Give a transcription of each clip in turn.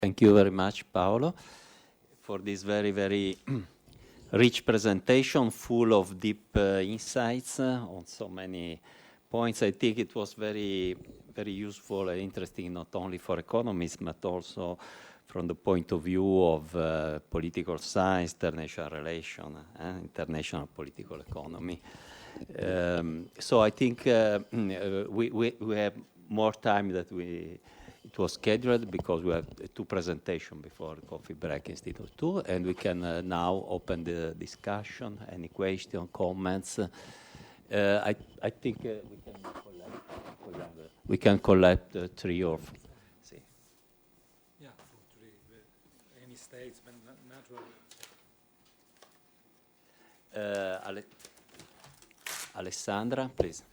Thank you very much, Paolo, for this very, very rich presentation, full of deep insights on so many points. I think it was very, very useful and interesting, not only for economists, but also from the point of view of political science, international relation, international political economy. So I think we have more time that it was scheduled because we have two presentations before the coffee break instead of two, and we can now open the discussion. Any question, comments? I think we can collect three or four. Yeah, for three. Any states, but naturally. Alessandra, please.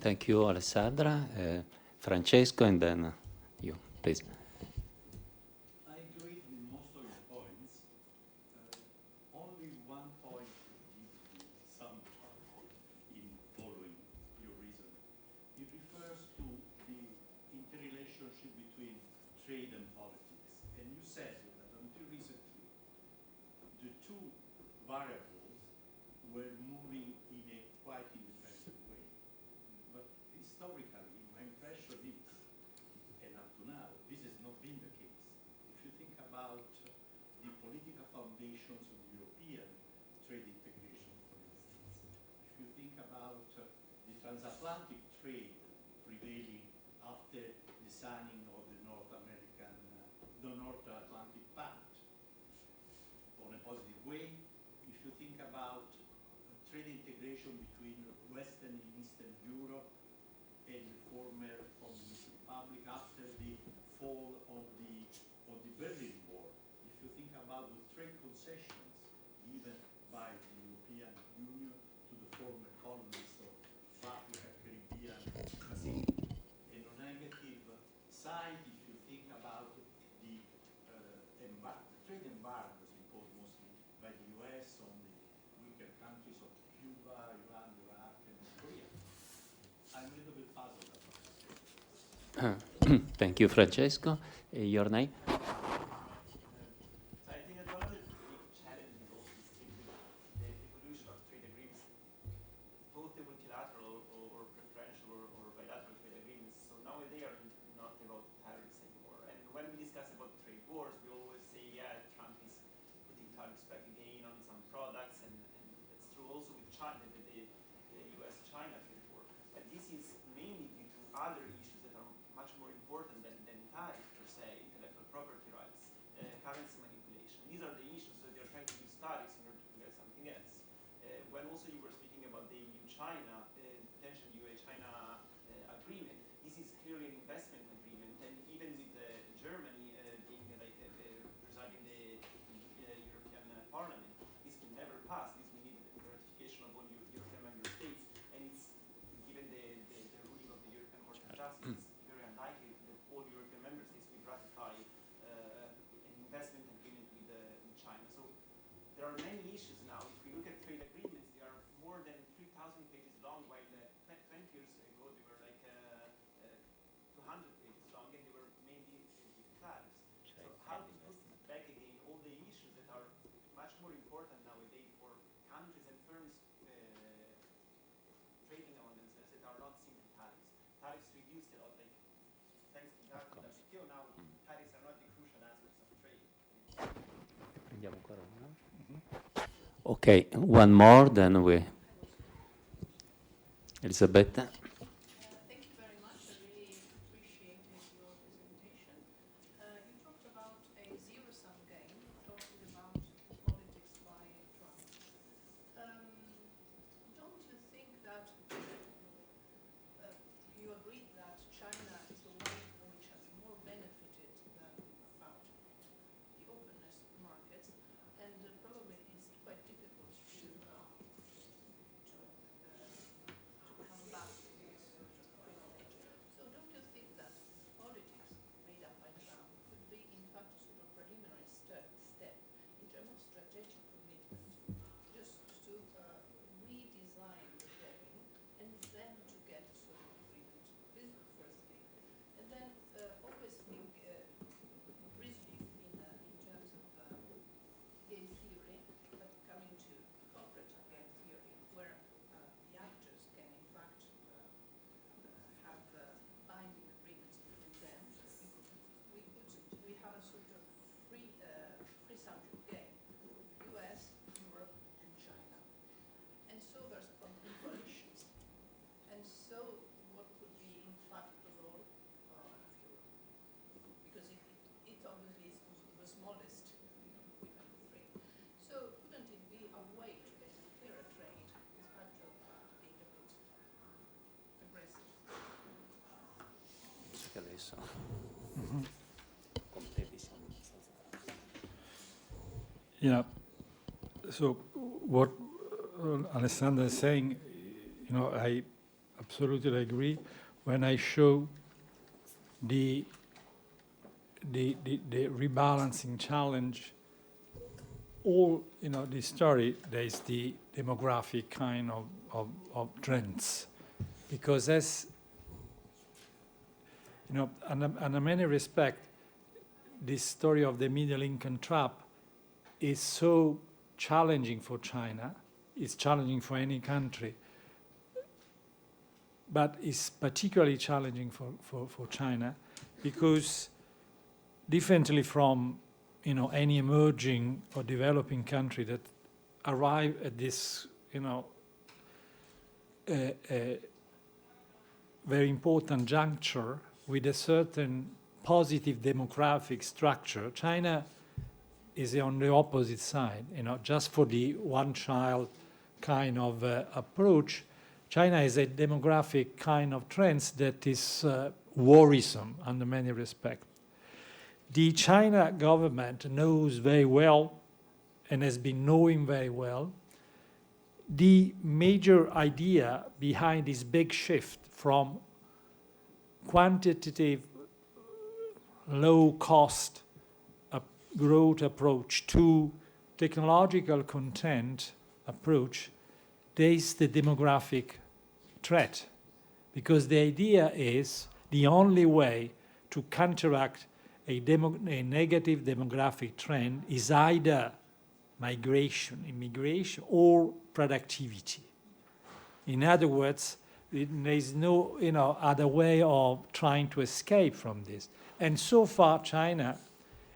Thank you, Alessandra. Francesco, and then you, please. I agree with most of your points. Only one point gives me some trouble in following your reason. It refers to the interrelationship between trade and politics. And you said that until recently, the two variables were moving in a quite independent way. But historically, my impression is, and up to now, this has not been the case. If you think about the political foundations of European trade integration, for instance, if you think about the transatlantic trade prevailing after the signing of the North Atlantic Pact, on a positive way, if you think about trade integration between Western and Eastern Europe and the former Communist Republic after the fall of the Berlin Wall, if you think about the trade concessions given by the European Union to the former colonies of Africa, Caribbean, Pacific, and on a negative side, if you think about the trade embargoes imposed mostly by the US on the weaker countries of Cuba, Iran, Iraq, and Korea. I'm a little bit puzzled about this. Thank you, Francesco. Your name? I think that one of the big challenges also is the evolution of trade agreements, both the multilateral or preferential or bilateral trade agreements. So nowadays they are not about tariffs anymore. And when we discuss about trade wars, we always say, yeah, Trump is putting tariffs back again on some products, and that's true also with China, the US-China trade war. But this is mainly due to other issues that are much more important than tariffs per se, intellectual property rights. when also you were speaking about the EU-China, potential EU-China agreement, this is clearly an investment agreement, and even with Germany being residing in the European Parliament, this will never pass. This will need the ratification of all European member states, and it's given the ruling of the European Court of Justice, it's very unlikely that all European member states will ratify an investment agreement with China. So there are many issues now. If we look at trade agreements, they are more than 3,000 pages long, while 20 years ago they were like 200 pages long, and they were mainly with tariffs. So how to put back again all the issues that are much more important nowadays for countries and firms trading on themselves that are not simply tariffs. Tariffs reduced a lot, like thanks to that WTO now, tariffs are not the crucial aspects of trade. Andiamo ancora una. Okay, one more, then we. Elisabetta. Thank you very much. I really appreciated your presentation. You talked about a zero-sum game, talking about politics by Trump. Don't you think that you agreed that China is the one which has more benefited than found the openness markets, and probably it's quite difficult to come back to this sort of privilege. So don't you think that politics made up by Trump could be in fact a sort of preliminary step in terms of strategic commitment, just to redesign the game and then to get a sort of agreement? This is the first thing. And then always think reasoning in terms of game theory, but coming to corporate game theory, where the actors can in fact have binding agreements between them. We have a sort of free subject game: U.S., Europe, and China. And so there's coalitions. And so what would be in fact the role of Europe? Because it obviously is the smallest given the three. So couldn't it be a way to get a clearer trade in spite of being a bit aggressive? Che adesso. Con te vi siamo abbastanza. Yeah. So what Alessandra is saying, I absolutely agree. When I show the rebalancing challenge, all this story, there is the demographic kind of trends, because as in many respects, this story of the middle income trap is so challenging for China. It's challenging for any country, but it's particularly challenging for China because, differently from any emerging or developing country that arrive at this very important juncture with a certain positive demographic structure, China is on the opposite side. Just for the one-child kind of approach, China is a demographic kind of trends that is worrisome under many respects. The China government knows very well and has been knowing very well the major idea behind this big shift from quantitative low-cost growth approach to technological content approach. There is the demographic threat, because the idea is the only way to counteract a negative demographic trend is either migration, immigration, or productivity. In other words, there is no other way of trying to escape from this. And so far, China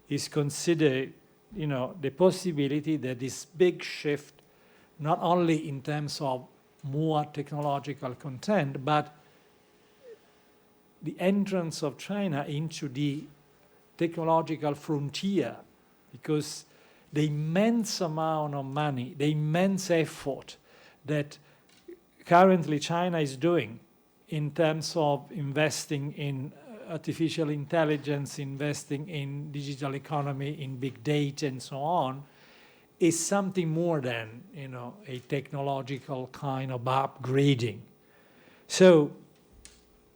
is considered the possibility that this big shift, not only in terms of more technological content, but the entrance of China into the technological frontier, because the immense amount of money, the immense effort that currently China is doing in terms of investing in artificial intelligence, investing in digital economy, in big data and so on, is something more than, a technological kind of upgrading. So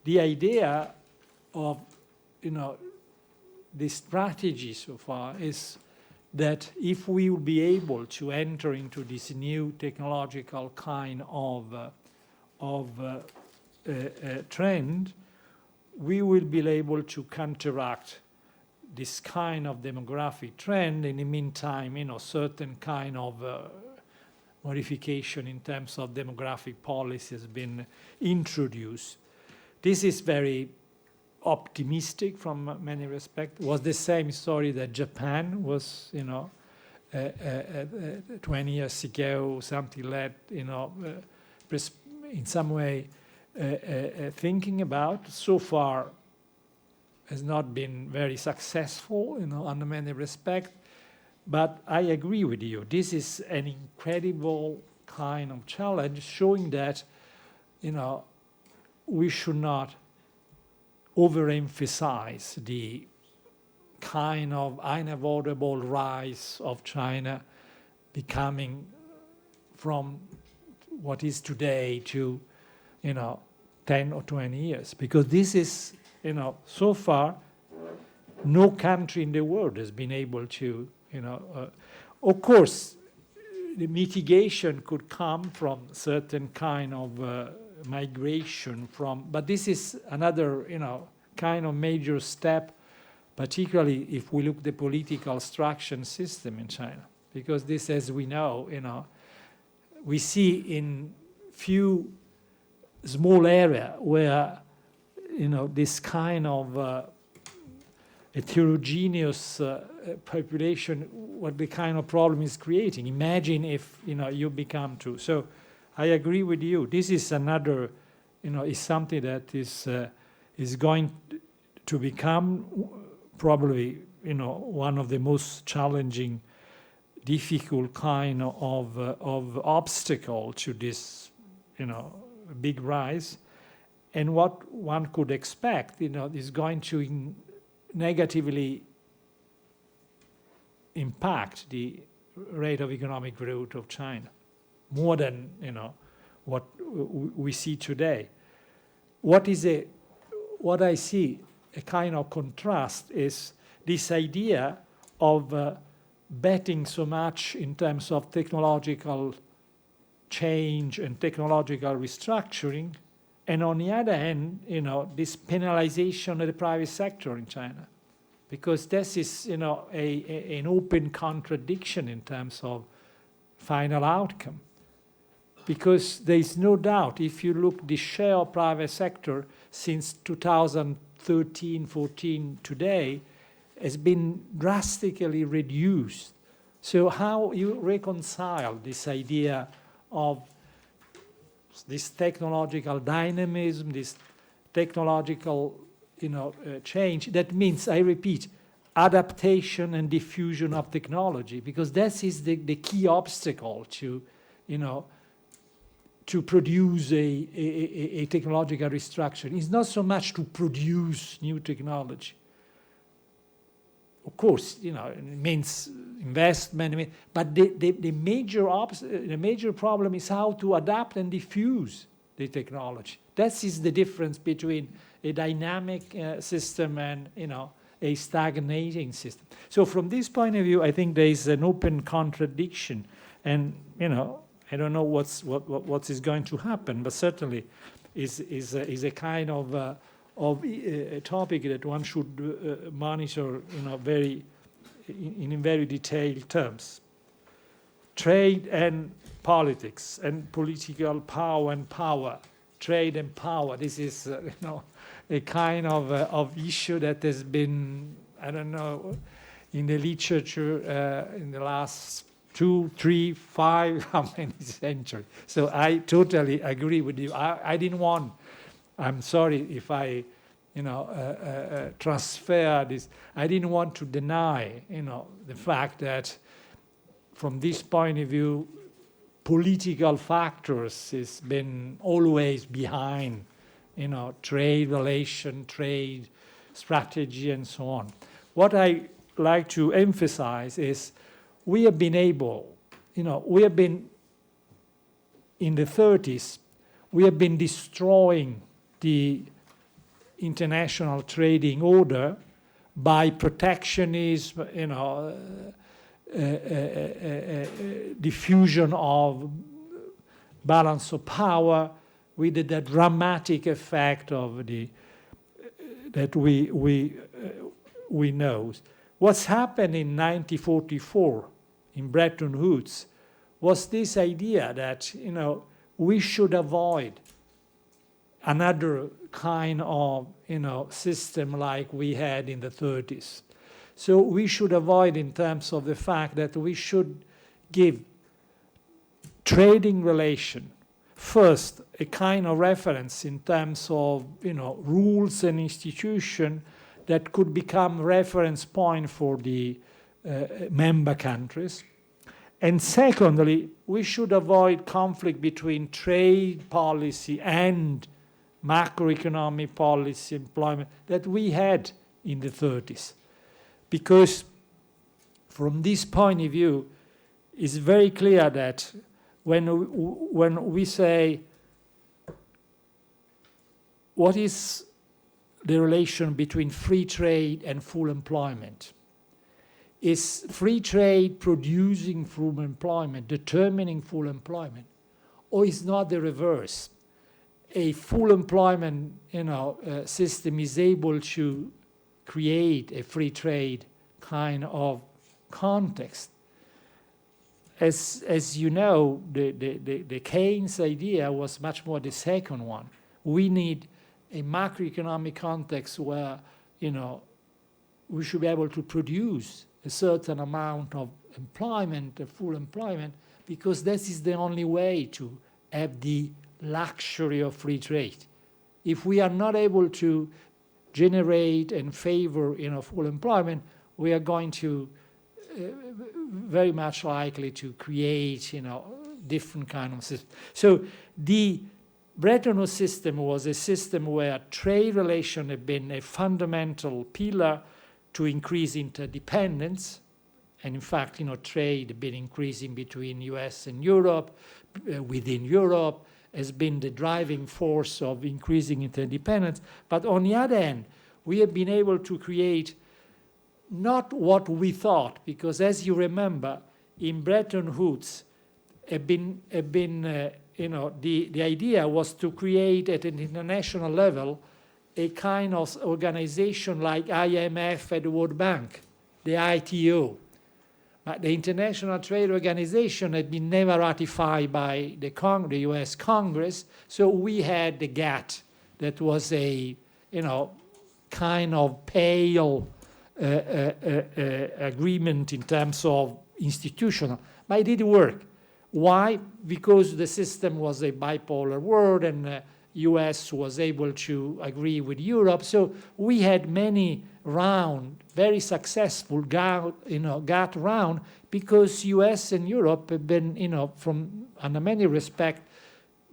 the idea of, the strategy so far is that if we will be able to enter into this new technological kind of trend, we will be able to counteract this kind of demographic trend. In the meantime, certain kind of modification in terms of demographic policy has been introduced. This is very optimistic from many respects. It was the same story that Japan was, 20 years ago, something like, in some way thinking about. So far has not been very successful, in many respects. But I agree with you. This is an incredible kind of challenge, showing that, we should not overemphasize the kind of unavoidable rise of China becoming from what is today to, 10 or 20 years. Because this is, so far, no country in the world has been able to, of course, the mitigation could come from certain kind of migration from, but this is another, kind of major step, particularly if we look at the political structure system in China. Because this, as we know, we see in few small area where, this kind of heterogeneous population, what the kind of problem is creating. Imagine if, you become two. So I agree with you. This is another, is something that is going to become probably, one of the most challenging, difficult kind of obstacle to this, big rise. And what one could expect, is going to negatively impact the rate of economic growth of China, more than, what we see today. What I see a kind of contrast is this idea of betting so much in terms of technological change and technological restructuring, and on the other hand, this penalization of the private sector in China, because this is, an open contradiction in terms of final outcome. Because there is no doubt, if you look the share of private sector since 2013, 14 today, has been drastically reduced. So how you reconcile this idea of this technological dynamism, this technological, change? That means, I repeat, adaptation and diffusion of technology, because that is the key obstacle to, to produce a technological restructuring. It's not so much to produce new technology. Of course, it means investment, but the major problem is how to adapt and diffuse the technology. That is the difference between a dynamic system and, a stagnating system. So from this point of view, I think there is an open contradiction, and, I don't know what is going to happen, but certainly is a kind of a topic that one should monitor, in very detailed terms. Trade and politics, and political power and power. Trade and power. This is, a kind of issue that has been, I don't know, in the literature in the last 2, 3, 5, how many centuries? So I totally agree with you. I didn't want. I'm sorry if I, transfer this. I didn't want to deny, the fact that from this point of view, political factors has been always behind, trade relation, trade strategy, and so on. What I like to emphasize is we have been able, we have been, in the 30s, we have been destroying the international trading order by protectionism, diffusion of balance of power, with the dramatic effect of that we know. What's happened in 1944 in Bretton Woods was this idea that we should avoid another kind of system like we had in the 30s. So we should avoid, in terms of the fact that we should give trading relation first a kind of reference in terms of rules and institution that could become reference point for the member countries. And secondly, we should avoid conflict between trade policy and macroeconomic policy, employment, that we had in the 30s. Because from this point of view, it's very clear that when we say, what is the relation between free trade and full employment? Is free trade producing full employment, determining full employment? Or is not the reverse? A full employment system is able to create a free trade kind of context. As you know, the Keynes idea was much more the second one. We need a macroeconomic context where we should be able to produce a certain amount of employment, full employment, because this is the only way to have the luxury of free trade. If we are not able to generate and favor full employment, we are going to very much likely to create different kind of system. So the Bretton Woods system was a system where trade relation had been a fundamental pillar to increase interdependence, and in fact trade had been increasing between US and Europe, within Europe, has been the driving force of increasing interdependence. But on the other hand, we have been able to create not what we thought, because as you remember, in Bretton Woods, the idea was to create at an international level a kind of organization like IMF and the World Bank, the ITO. But the International Trade Organization had been never ratified by the US Congress, so we had the GATT, that was a kind of pale agreement in terms of institutional, but it didn't work. Why? Because the system was a bipolar world, and US was able to agree with Europe. So we had many very successful GATT round, because US and Europe have been, under many respects,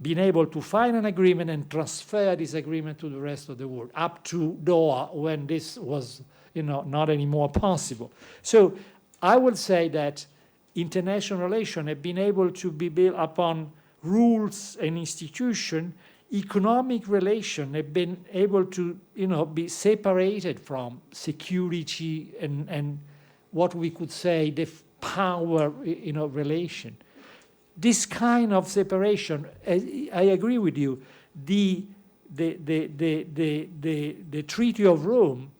been able to find an agreement and transfer this agreement to the rest of the world, up to Doha, when this was, not anymore possible. So I would say that international relations have been able to be built upon rules and institutions. Economic relations have been able to, be separated from security and what we could say the power, relation. This kind of separation, I agree with you. The Treaty of Rome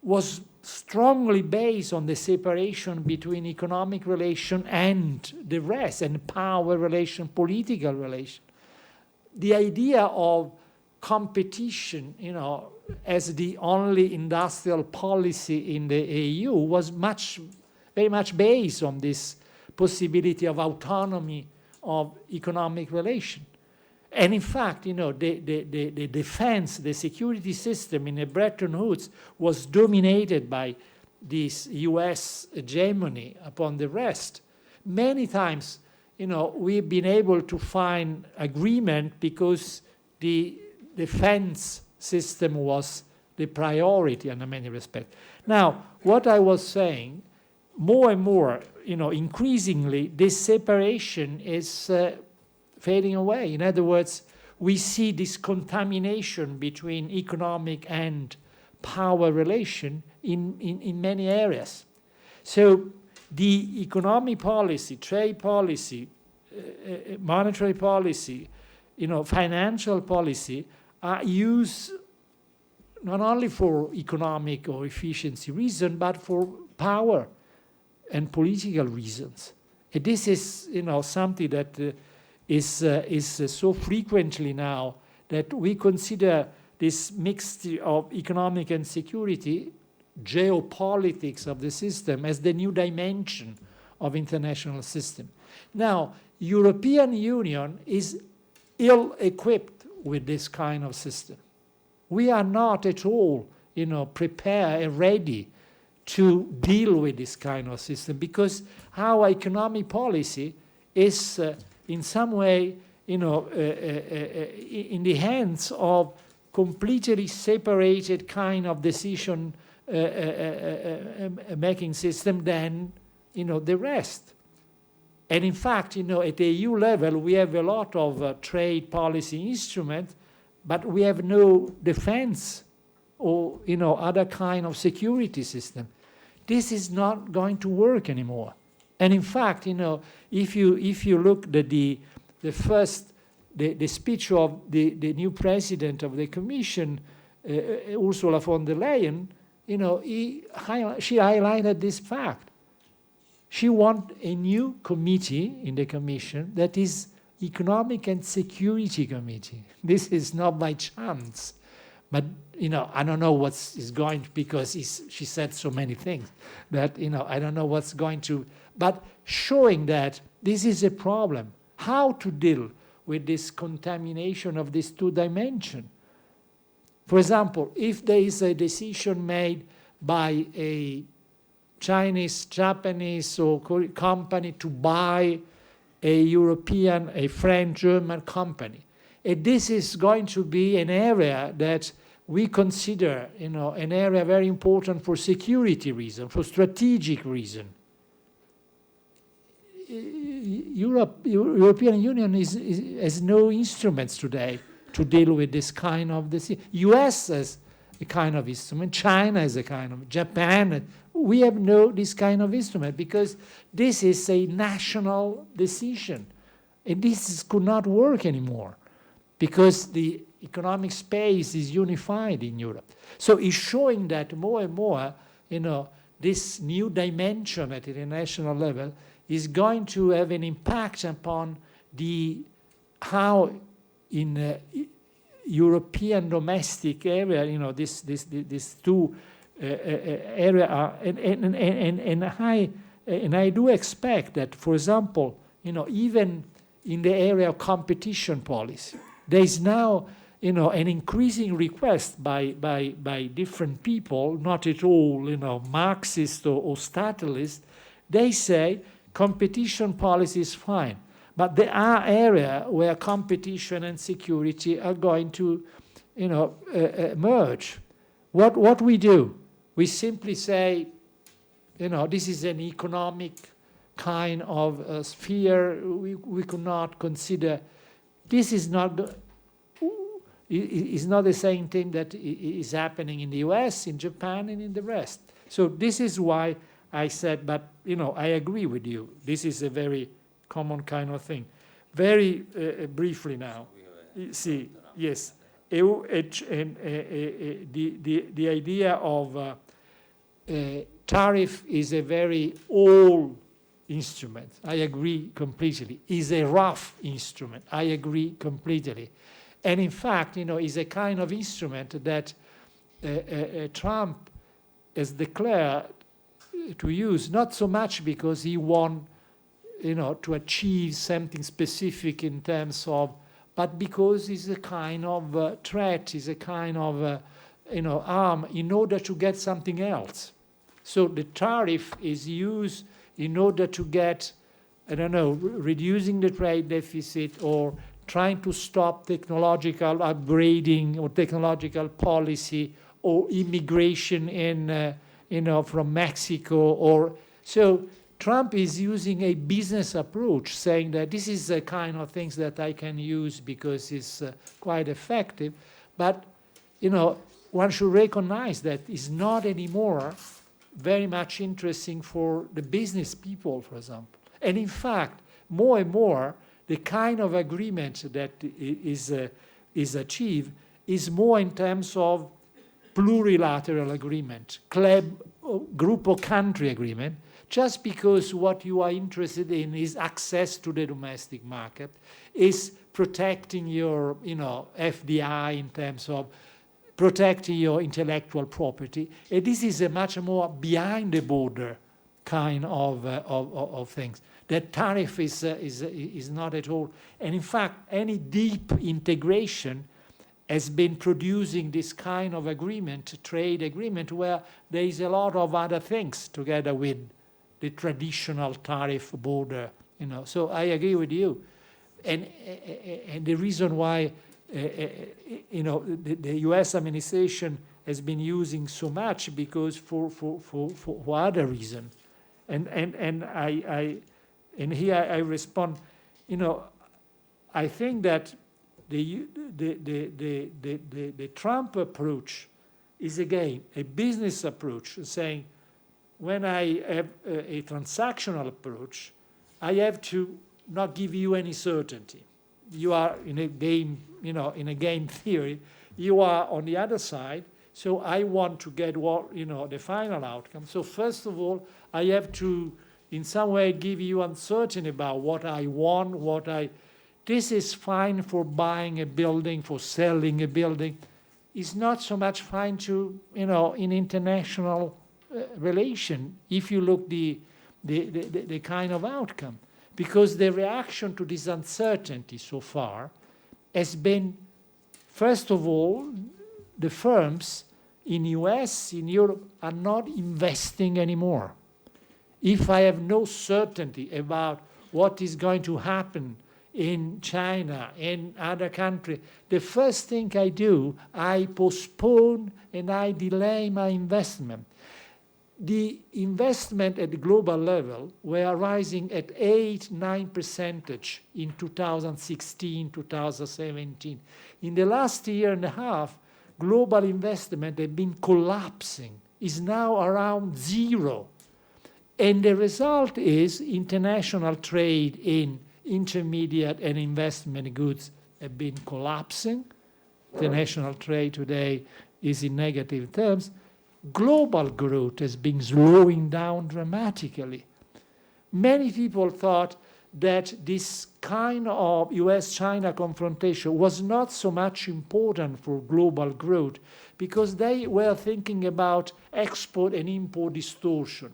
was strongly based on the separation between economic relation and the rest, and power relation, political relation. The idea of competition, as the only industrial policy in the EU was very much based on this possibility of autonomy of economic relation. And in fact, the defense, the security system in Bretton Woods was dominated by this US hegemony upon the rest. Many times, we've been able to find agreement because the defense system was the priority in many respects. Now, what I was saying, more and more, increasingly, this separation is fading away. In other words, we see this contamination between economic and power relation in many areas. So the economic policy, trade policy, monetary policy, financial policy are used not only for economic or efficiency reason, but for power and political reasons. And this is, something that is so frequently now that we consider this mixture of economic and security, geopolitics of the system, as the new dimension of international system. Now, European Union is ill-equipped with this kind of system. We are not at all, prepared and ready to deal with this kind of system because our economic policy is in some way, in the hands of completely separated kind of decision making system than, the rest. And in fact, at the EU level, we have a lot of trade policy instruments, but we have no defense or, other kind of security system. This is not going to work anymore. And in fact, if you look at the speech of the new president of the Commission, Ursula von der Leyen, she highlighted this fact. She wants a new committee in the Commission that is Economic and Security Committee. This is not by chance. But, I don't know what is going to, because she said so many things that, I don't know what's going to, but showing that this is a problem. How to deal with this contamination of these two dimensions? For example, if there is a decision made by a Chinese, Japanese, or Korean company to buy a European, a French, German company, and this is going to be an area that we consider, an area very important for security reason, for strategic reason. European Union has no instruments today to deal with this kind of decision. US has a kind of instrument, China has a kind of, Japan. We have no this kind of instrument because this is a national decision. And this could not work anymore because the economic space is unified in Europe. So it's showing that more and more, this new dimension at the international level is going to have an impact upon how in European domestic area, these two area are, and I do expect that, for example, even in the area of competition policy, there is now an increasing request by different people, not at all Marxist or statalist. They say competition policy is fine, but there are areas where competition and security are going to merge. What we do? We simply say, this is an economic kind of sphere. We could not consider. This is not the same thing that is happening in the US, in Japan, and in the rest. So this is why I said, but I agree with you. This is a very common kind of thing. Very briefly now. See, yes, the idea of tariff is a very old instrument. I agree completely. Is a rough instrument. I agree completely. And in fact, is a kind of instrument that Trump has declared to use, not so much because he want, to achieve something specific in terms of, but because it's a kind of threat, is a kind of, arm in order to get something else. So the tariff is used in order to get I don't know, reducing the trade deficit or trying to stop technological upgrading or technological policy or immigration in, from Mexico. Or so Trump is using a business approach, saying that this is the kind of things that I can use because it's quite effective. But, one should recognize that it's not anymore very much interesting for the business people, for example. And in fact, more and more, the kind of agreement that is achieved is more in terms of plurilateral agreement, group or country agreement, just because what you are interested in is access to the domestic market, is protecting your FDI in terms of protecting your intellectual property. And this is a much more behind the border kind of things. That tariff is not at all. And in fact, any deep integration has been producing this kind of agreement, trade agreement, where there is a lot of other things together with the traditional tariff border. So I agree with you. And the reason why the U.S. administration has been using so much because for other reason. And here I respond, I think that the Trump approach is again a business approach, saying when I have a transactional approach, I have to not give you any certainty. You are in a game, in a game theory, you are on the other side, so I want to get the final outcome. So first of all, I have to in some way give you uncertainty about what I want, this is fine for buying a building, for selling a building. It's not so much fine to, in international relation, if you look the kind of outcome. Because the reaction to this uncertainty so far has been, first of all, the firms in US, in Europe, are not investing anymore. If I have no certainty about what is going to happen in China, in other countries, the first thing I do, I postpone and I delay my investment. The investment at the global level were rising at 8-9% in 2016, 2017. In the last year and a half, global investment had been collapsing, is now around zero. And the result is international trade in intermediate and investment goods have been collapsing. International trade today is in negative terms. Global growth has been slowing down dramatically. Many people thought that this kind of US-China confrontation was not so much important for global growth because they were thinking about export and import distortion.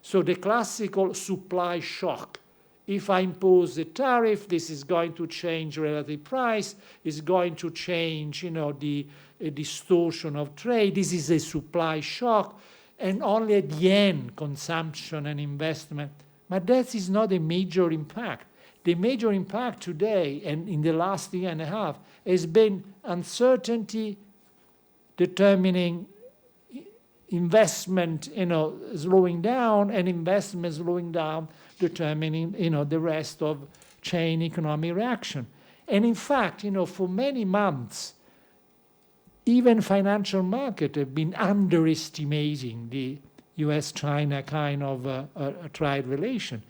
So the classical supply shock. If I impose a tariff, this is going to change relative price, is going to change, the distortion of trade. This is a supply shock, and only at the end, consumption and investment. But that is not a major impact. The major impact today, and in the last year and a half, has been uncertainty determining investment, slowing down, and investment slowing down, determining, the rest of chain economic reaction. And in fact, for many months, even financial markets have been underestimating the US-China kind of trade relation.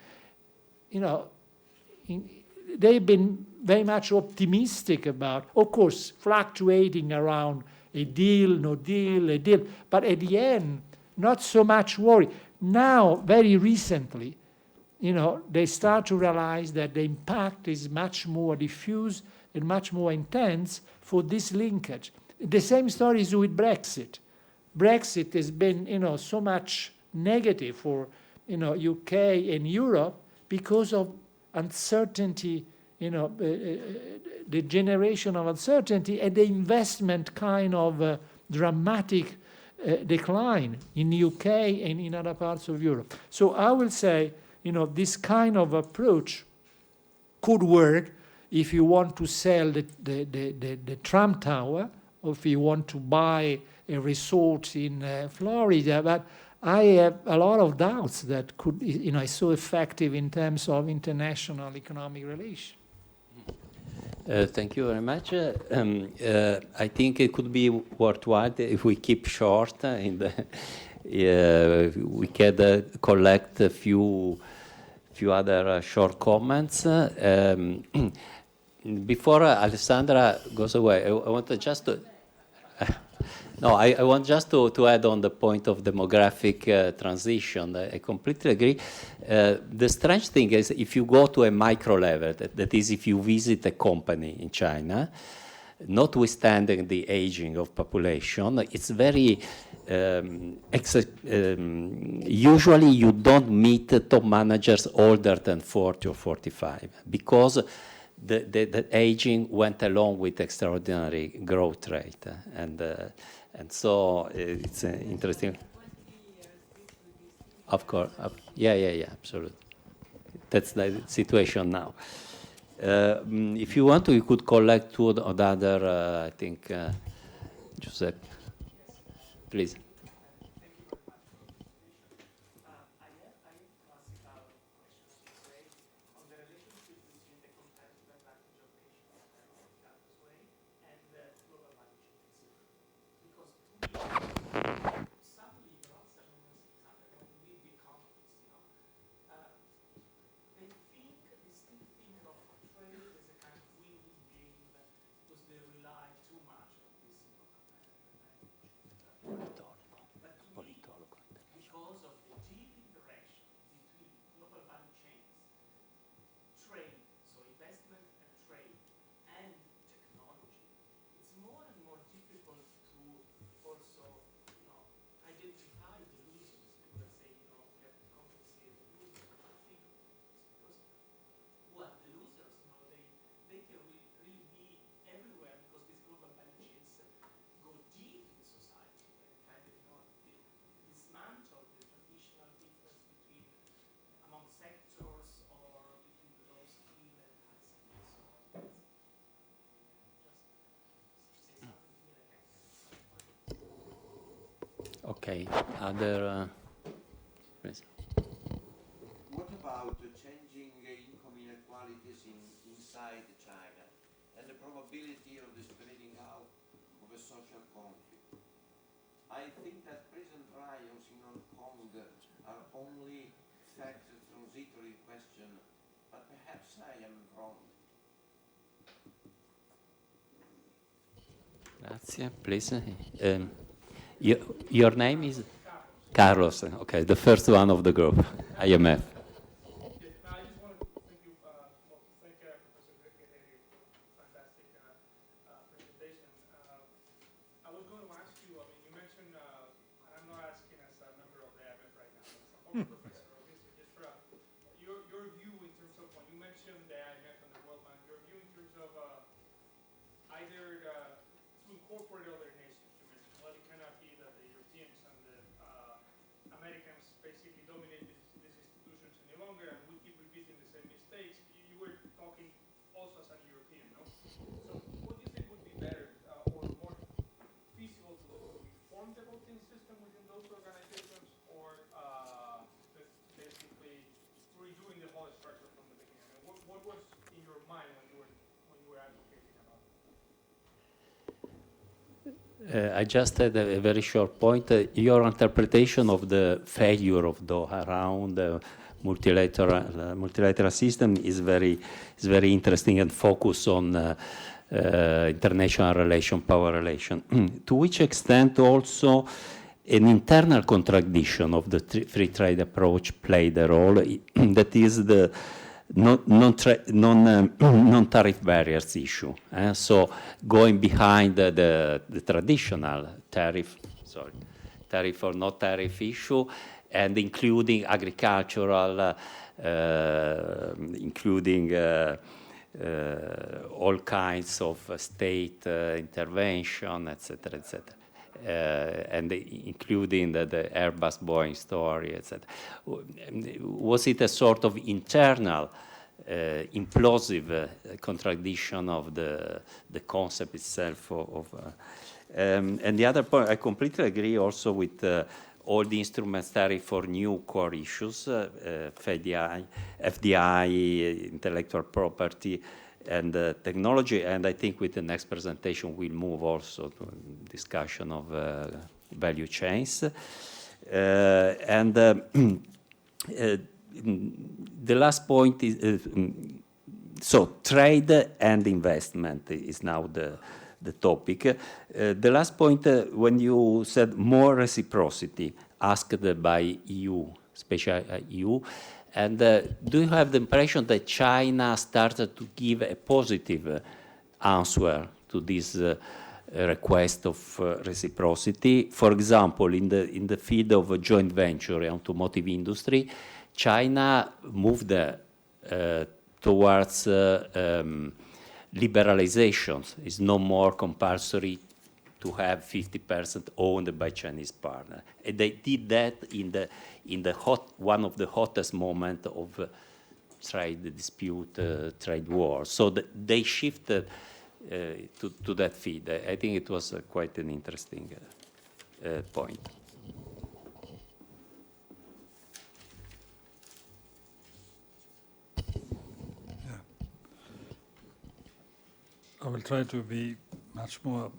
They've been very much optimistic about, of course, fluctuating around a deal, no deal, a deal. But at the end, not so much worry. Now, very recently, they start to realize that the impact is much more diffuse and much more intense for this linkage. The same story is with Brexit. Brexit has been, so much negative for, UK and Europe because of uncertainty, the generation of uncertainty and the investment kind of dramatic decline in the UK and in other parts of Europe. So I will say this kind of approach could work if you want to sell the Trump Tower, or if you want to buy a resort in Florida. But I have a lot of doubts that it's so effective in terms of international economic relations. Thank you very much. I think it could be worthwhile if we keep short we can collect a few other short comments. Before Alessandra goes away, I want to just to no, I want just to add on the point of demographic transition. I completely agree. The strange thing is, if you go to a micro level, that is, if you visit a company in China, notwithstanding the aging of population, it's very usually you don't meet top managers older than 40 or 45 because the aging went along with extraordinary growth rate, and so it's interesting. Of course, yeah, absolutely. That's the situation now. If you want to, you could collect two other. I think, Giuseppe, please. Okay, other, please. What about changing income inequalities inside China and the probability of the spreading out of a social conflict? I think that present riots in Hong Kong are only fact transitory question, but perhaps I am wrong. Grazie, please. Your name is? Carlos. Okay, the first one of the group, IMF. I just want to thank you, thank Professor Riccatelli for a fantastic presentation. I was going to ask you, you mentioned, and I'm not asking as a member of the IMF right now, as a former professor of history, just for your view in terms of when you mentioned the IMF and the World Bank, your view in terms of either to incorporate other nations. Well, it cannot be that the Europeans and the Americans basically dominate these institutions any longer, and we keep repeating the same mistakes. You were talking also as a European, no? So what do you think would be better or more feasible to reform the voting system within those organizations, or basically redoing the whole structure from the beginning? I mean, what was in your mind when you were advocating about it? I just had a very short point. Your interpretation of the failure of Doha around the multilateral system is very interesting and focused on international relation, power relation. To which extent also an internal contradiction of the free trade approach played a role, that is the non-tariff barriers issue. So going behind the traditional tariff or no tariff issue, and including agricultural, including all kinds of state intervention, etc., etc. and including the Airbus Boeing story, etc. Was it a sort of internal, implosive contradiction of the concept itself and the other point, I completely agree also with all the instrumentary for new core issues, FDI, intellectual property, and technology. And I think with the next presentation, we'll move also to discussion of value chains. The last point is, so trade and investment is now the topic. The last point, when you said more reciprocity asked by EU, especially EU, and do you have the impression that China started to give a positive answer to this request of reciprocity? For example, in the field of a joint venture in automotive industry, China moved towards liberalizations. It's no more compulsory to have 50% owned by Chinese partner. And they did that in the one of the hottest moment of trade dispute, trade war. So they shifted to that field. I think it was quite an interesting point. I will try to be much more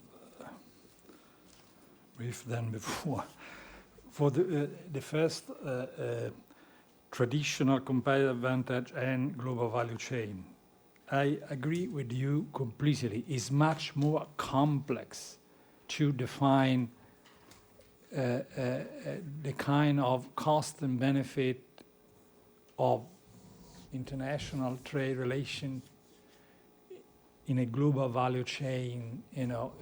brief than before. For the first, traditional competitive advantage and global value chain, I agree with you completely. It's much more complex to define the kind of cost and benefit of international trade relation in a global value chain,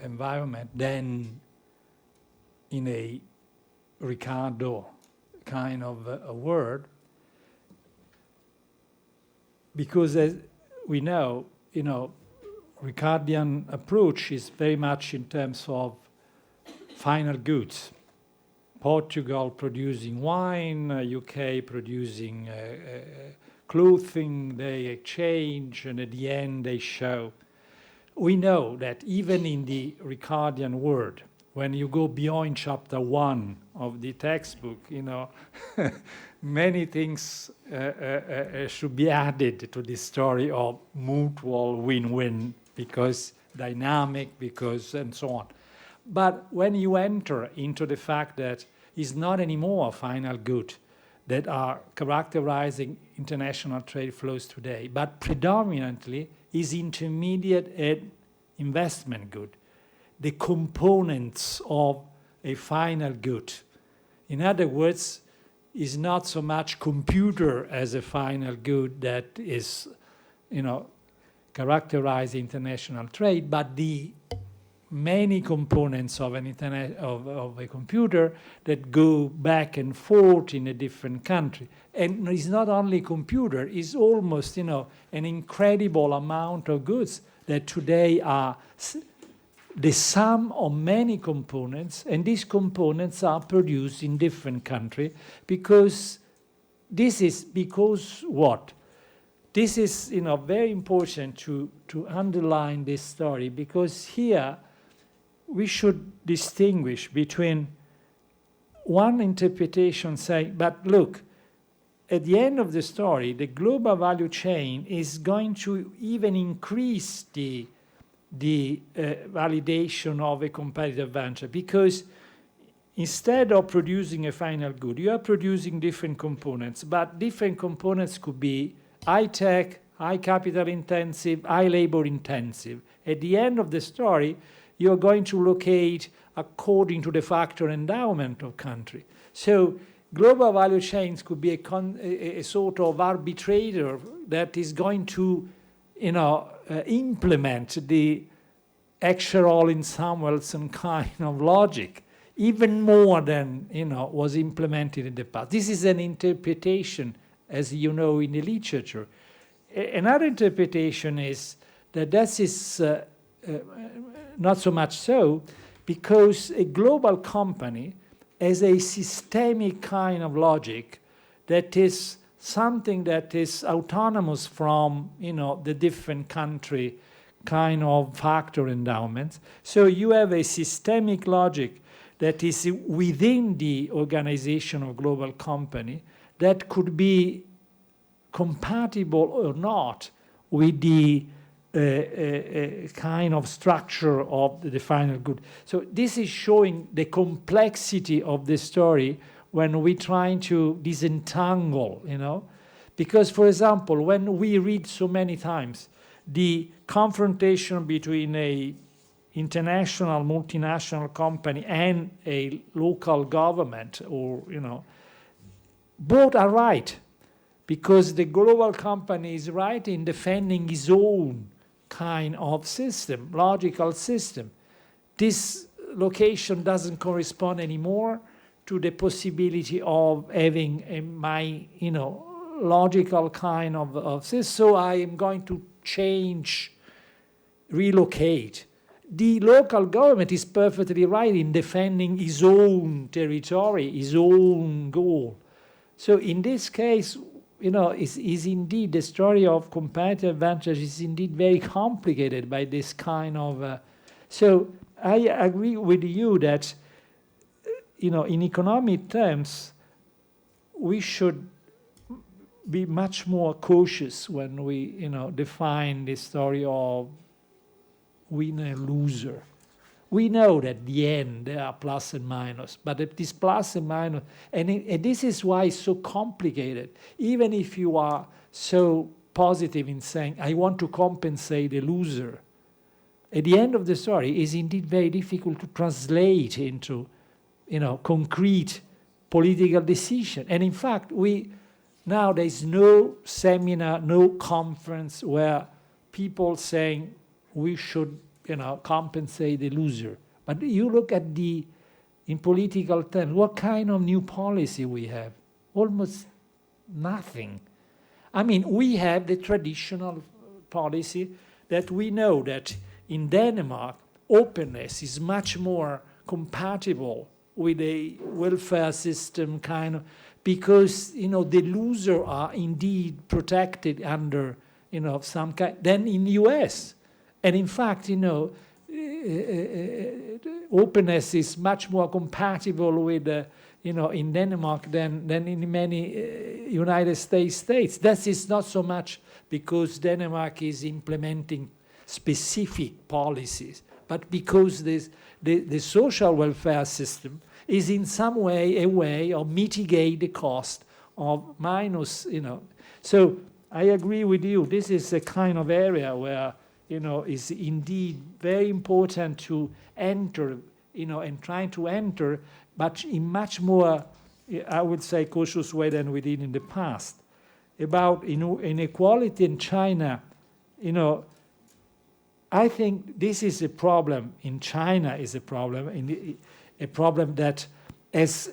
environment than in a Ricardo kind of a word, because as we know, Ricardian approach is very much in terms of final goods. Portugal producing wine, UK producing clothing, they exchange, and at the end they show. We know that even in the Ricardian world, when you go beyond chapter 1 of the textbook, many things should be added to this story of mutual win-win, because dynamic, because and so on. But when you enter into the fact that it's not anymore a final good that are characterizing international trade flows today, but predominantly is intermediate and investment good, the components of a final good. In other words, is not so much computer as a final good that is, characterize international trade, but the many components of of a computer that go back and forth in a different country. And it's not only computer, it's almost, an incredible amount of goods that today are the sum of many components, and these components are produced in different countries because what? This is, very important to underline this story, because here we should distinguish between one interpretation saying, but look, at the end of the story, the global value chain is going to even increase the validation of a competitive advantage, because instead of producing a final good, you are producing different components, but different components could be high-tech, high capital intensive, high labor intensive. At the end of the story, you're going to locate according to the factor endowment of country. So global value chains could be a sort of arbitrator that is going to, implement the Excher-Olin Samuelson kind of logic, even more than, was implemented in the past. This is an interpretation, as you know, in the literature. Another interpretation is that this is not so much so, because a global company has a systemic kind of logic that is something that is autonomous from, the different country kind of factor endowments. So you have a systemic logic that is within the organization of global company that could be compatible or not with the kind of structure of the final good. So this is showing the complexity of the story when we're trying to disentangle, Because, for example, when we read so many times the confrontation between a international, multinational company and a local government, or, both are right, because the global company is right in defending its own kind of system, logical system. This location doesn't correspond anymore to the possibility of having my, logical kind of system, so I am going to change, relocate. The local government is perfectly right in defending his own territory, his own goal. So in this case, is indeed the story of comparative advantage is indeed very complicated by this kind of. So I agree with you that, in economic terms, we should be much more cautious when we, define the story of winner loser. We know that at the end there are plus and minus, but if this plus and minus, and this is why it's so complicated. Even if you are so positive in saying, I want to compensate the loser, at the end of the story is indeed very difficult to translate into, concrete political decision. And in fact, now there's no seminar, no conference where people saying we should compensate the loser. But you look at in political terms, what kind of new policy we have? Almost nothing. I mean, we have the traditional policy that we know that in Denmark, openness is much more compatible with a welfare system kind of, because, the loser are indeed protected under, some kind, than in the US. And in fact, openness is much more compatible with, in Denmark than in many United States. That is not so much because Denmark is implementing specific policies, but because the social welfare system is in some way a way of mitigate the cost of minus, So I agree with you. This is a kind of area where, is indeed very important to enter, and trying to enter, but in much more, I would say, cautious way than we did in the past. About inequality in China, I think this is a problem in China, is a problem, a problem that, as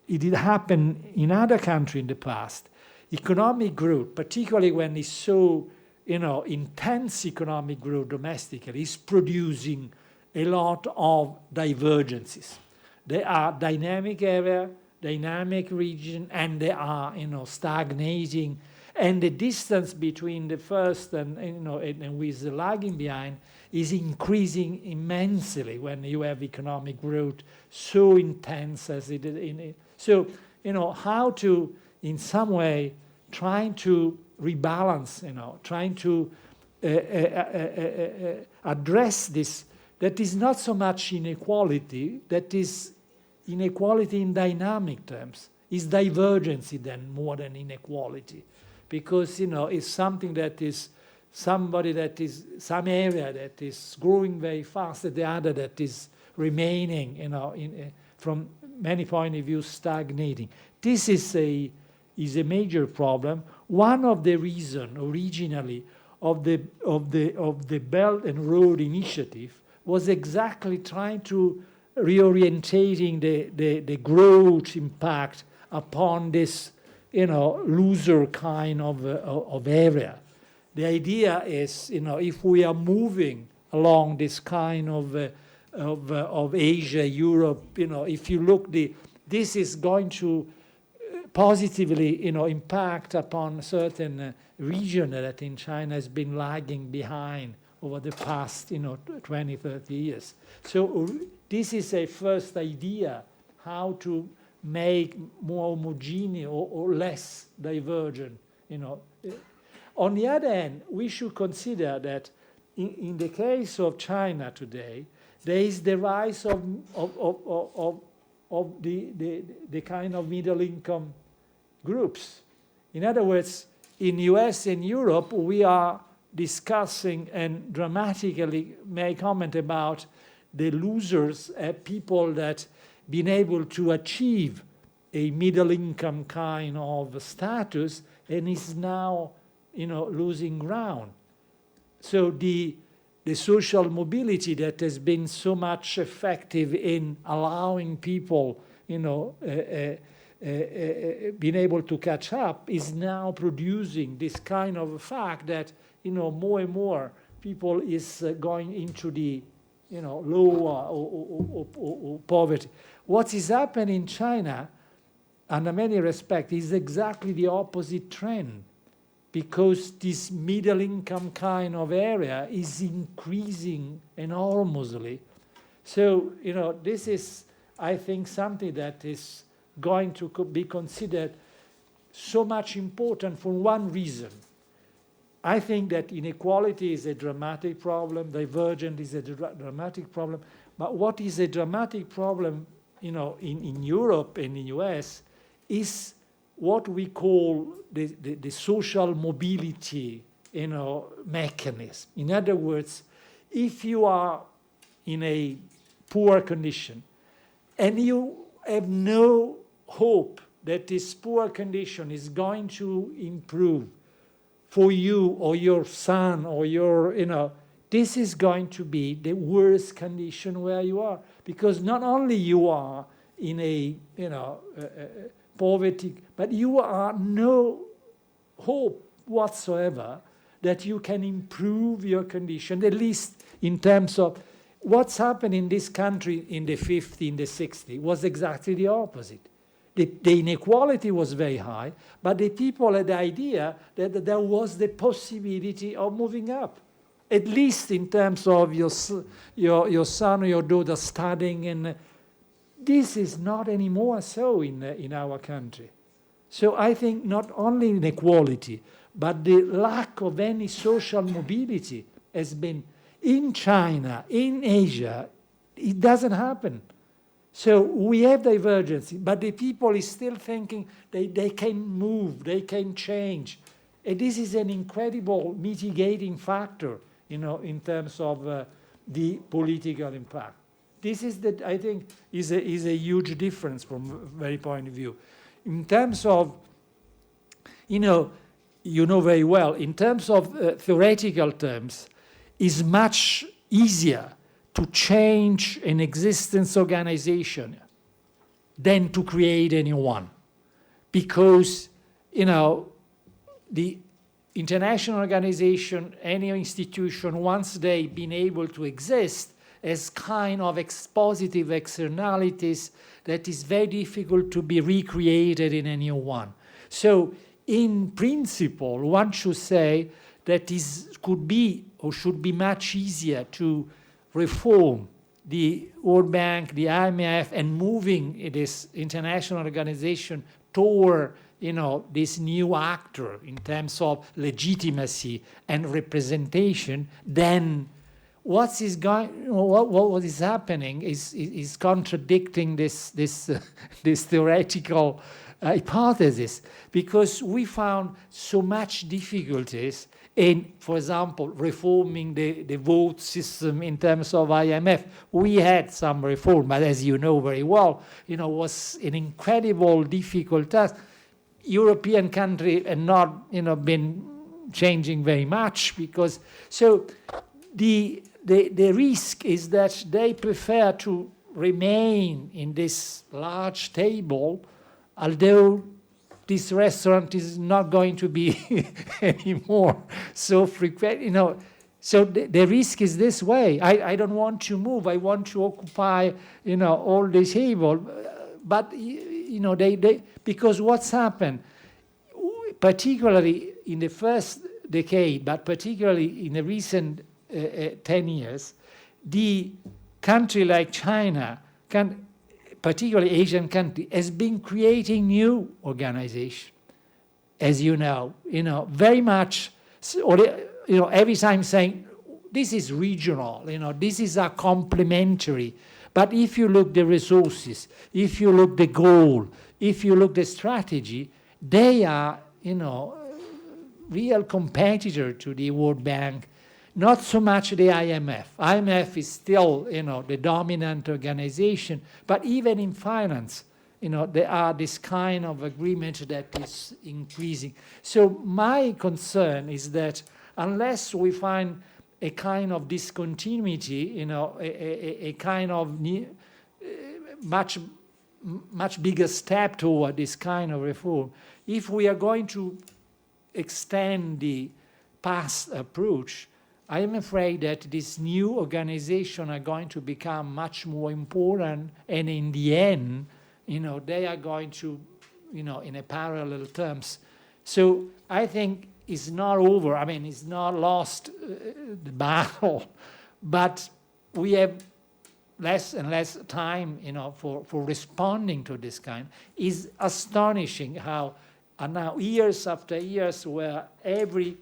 it did happen in other countries in the past, economic growth, particularly when it's so, intense economic growth domestically, is producing a lot of divergences. There are dynamic area, dynamic region, and they are, stagnating. And the distance between the first and, and with the lagging behind is increasing immensely when you have economic growth so intense as it is. So, how to, in some way, trying to rebalance, trying to address this, that is not so much inequality, that is inequality in dynamic terms, is divergency then more than inequality. Because, it's something that is somebody that is, some area that is growing very fast, and the other that is remaining, from many point of view, stagnating. This is a major problem. One of the reasons originally of the Belt and Road Initiative was exactly trying to reorientating the growth impact upon this, loser kind of area. The idea is, if we are moving along this kind of of Asia, Europe. If you look, this is going to positively, impact upon certain region that in China has been lagging behind over the past, 20, 30 years. So this is a first idea how to make more homogeneous or less divergent, On the other hand, we should consider that in the case of China today, there is the rise of the kind of middle income groups. In other words, in US and Europe, we are discussing and dramatically make comment about the losers, people that been able to achieve a middle income kind of status and is now, losing ground. So the social mobility that has been so much effective in allowing people, being able to catch up is now producing this kind of fact that, more and more people is going into the, lower or poverty. What is happening in China, under many respects, is exactly the opposite trend, because this middle income kind of area is increasing enormously. So, this is, I think, something that is going to be considered so much important for one reason. I think that inequality is a dramatic problem, divergence is a dramatic problem, but what is a dramatic problem, in Europe and in the US is what we call the social mobility, mechanism. In other words, if you are in a poor condition and you have no hope that this poor condition is going to improve for you or your son or your, this is going to be the worst condition where you are. Because not only you are in a, poverty, but you are no hope whatsoever that you can improve your condition, at least in terms of what's happened in this country in the 50s, in the 60s, was exactly the opposite. The inequality was very high, but the people had the idea that there was the possibility of moving up, at least in terms of your son or your daughter studying. And this is not anymore so in our country. So I think not only inequality, but the lack of any social mobility has been in China, in Asia. It doesn't happen. So we have divergence, but the people is still thinking they can move, they can change. And this is an incredible mitigating factor, in terms of the political impact. This is that I think is a huge difference from a very point of view. In terms of, very well, in terms of theoretical terms, is much easier to change an existence organization than to create a new one. Because, the international organization, any institution, once they've been able to exist, as kind of positive externalities that is very difficult to be recreated in a new one. So in principle, one should say that could be or should be much easier to reform the World Bank, the IMF, and moving this international organization toward this new actor in terms of legitimacy and representation, then what is happening is contradicting this theoretical hypothesis, because we found so much difficulties in, for example, reforming the vote system in terms of IMF. We had some reform, but as you know very well, was an incredible difficult task. European country had not, been changing very much because the risk is that they prefer to remain in this large table, although this restaurant is not going to be anymore so frequent. So the risk is this way. I don't want to move. I want to occupy, all this table. But, because what's happened, particularly in the first decade, but particularly in the recent 10 years, the country like China, particularly Asian country, has been creating new organization, as you know, very much, every time saying, this is regional, this is a complementary. But if you look the resources, if you look the goal, if you look the strategy, they are, real competitor to the World Bank. Not so much the IMF. IMF is still, the dominant organization, but even in finance, there are this kind of agreement that is increasing. So my concern is that unless we find a kind of discontinuity, a kind of much bigger step toward this kind of reform, if we are going to extend the past approach, I am afraid that this new organization are going to become much more important, and in the end, they are going to, in a parallel terms. So I think it's not over. I mean, it's not lost the battle, but we have less and less time, for responding to this kind. It's astonishing how, and now years after years, where every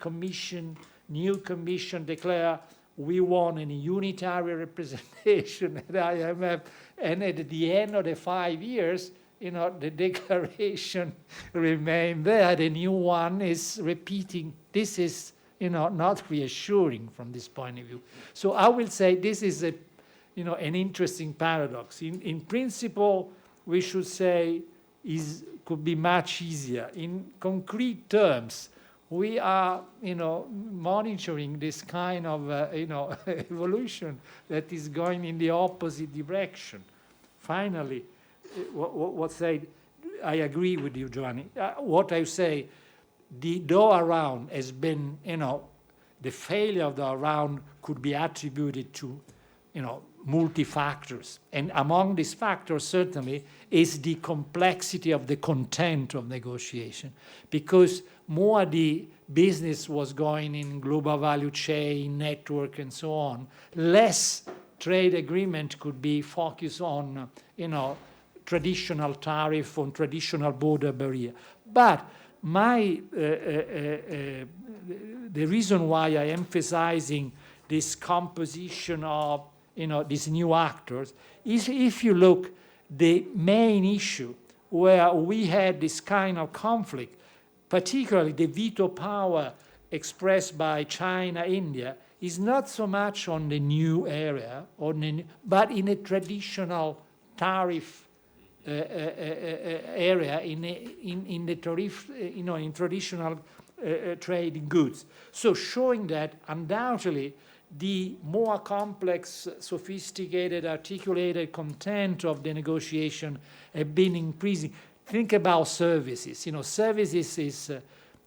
new commission declare we want a unitary representation at IMF, and at the end of the 5 years, the declaration remained there. The new one is repeating. This is, not reassuring from this point of view. So I will say this is an interesting paradox. In principle, we should say could be much easier. In concrete terms, we are, monitoring this kind of, evolution that is going in the opposite direction. Finally, what said, I agree with you, Giovanni. What I say, the Doha round has been, the failure of the round could be attributed to, multi-factors. And among these factors, certainly, is the complexity of the content of negotiation. Because more the business was going in global value chain, network, and so on, less trade agreement could be focused on, traditional tariff, on traditional border barrier. But the reason why I emphasizing this composition of, these new actors is, if you look, the main issue where we had this kind of conflict, particularly the veto power expressed by China, India, is not so much on the new area, but in a traditional tariff area, in the tariff, in traditional trade in goods. So showing that undoubtedly the more complex, sophisticated, articulated content of the negotiation have been increasing. Think about services. Services is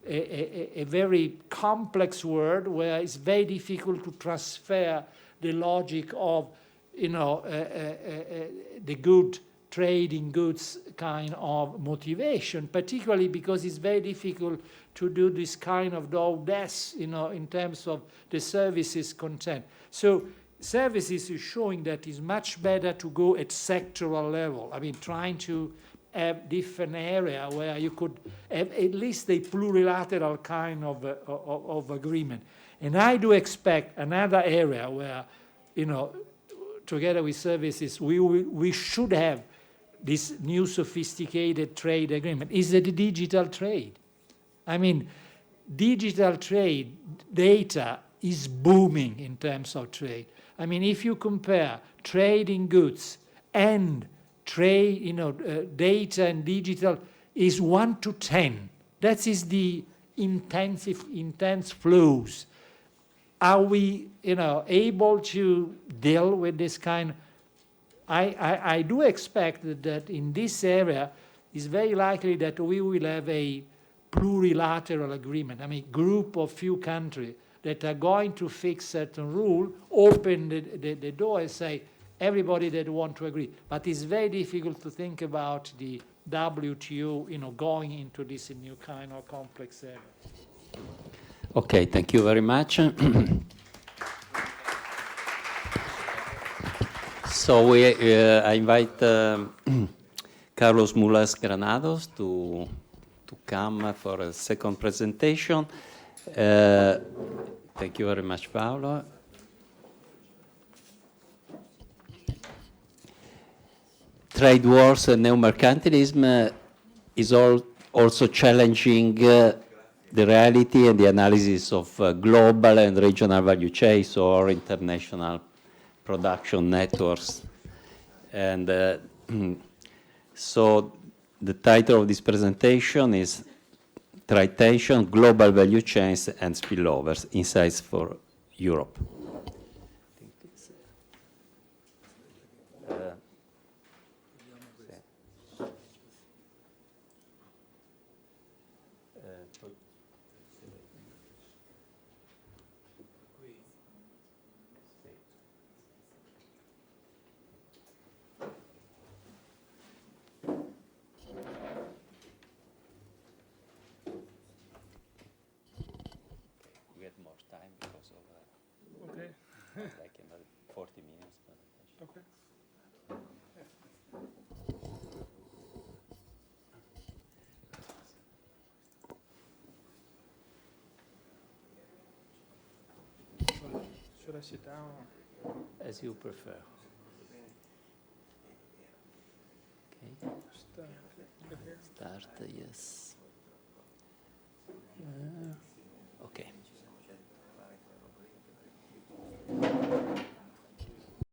a very complex word where it's very difficult to transfer the logic of, the good trade in goods kind of motivation, particularly because it's very difficult to do this kind of do des, in terms of the services content. So services is showing that it's much better to go at sectoral level. I mean, trying to have different area where you could have at least a plurilateral kind of agreement. And I do expect another area where, together with services, we should have this new sophisticated trade agreement, is the digital trade. I mean, digital trade data is booming in terms of trade. I mean, if you compare trade in goods and trade, data and digital is 1 to 10. That is the intense flows. Are we, able to deal with this kind? I do expect that in this area, it's very likely that we will have a plurilateral agreement. I mean, group of few countries that are going to fix certain rule, open the door and say, everybody that want to agree. But it's very difficult to think about the WTO, going into this new kind of complex area. Okay, thank you very much. So I invite Carlos Mulas Granados to come for a second presentation. Thank you very much, Paolo. Trade wars and neo-mercantilism is also challenging the reality and the analysis of global and regional value chains or international production networks. And so the title of this presentation is Trade Tension, Global Value Chains and Spillovers, Insights for Europe. Okay. Like in 40 minutes. Okay. Should I sit down? As you prefer. Okay. Just, click here. Start, yes.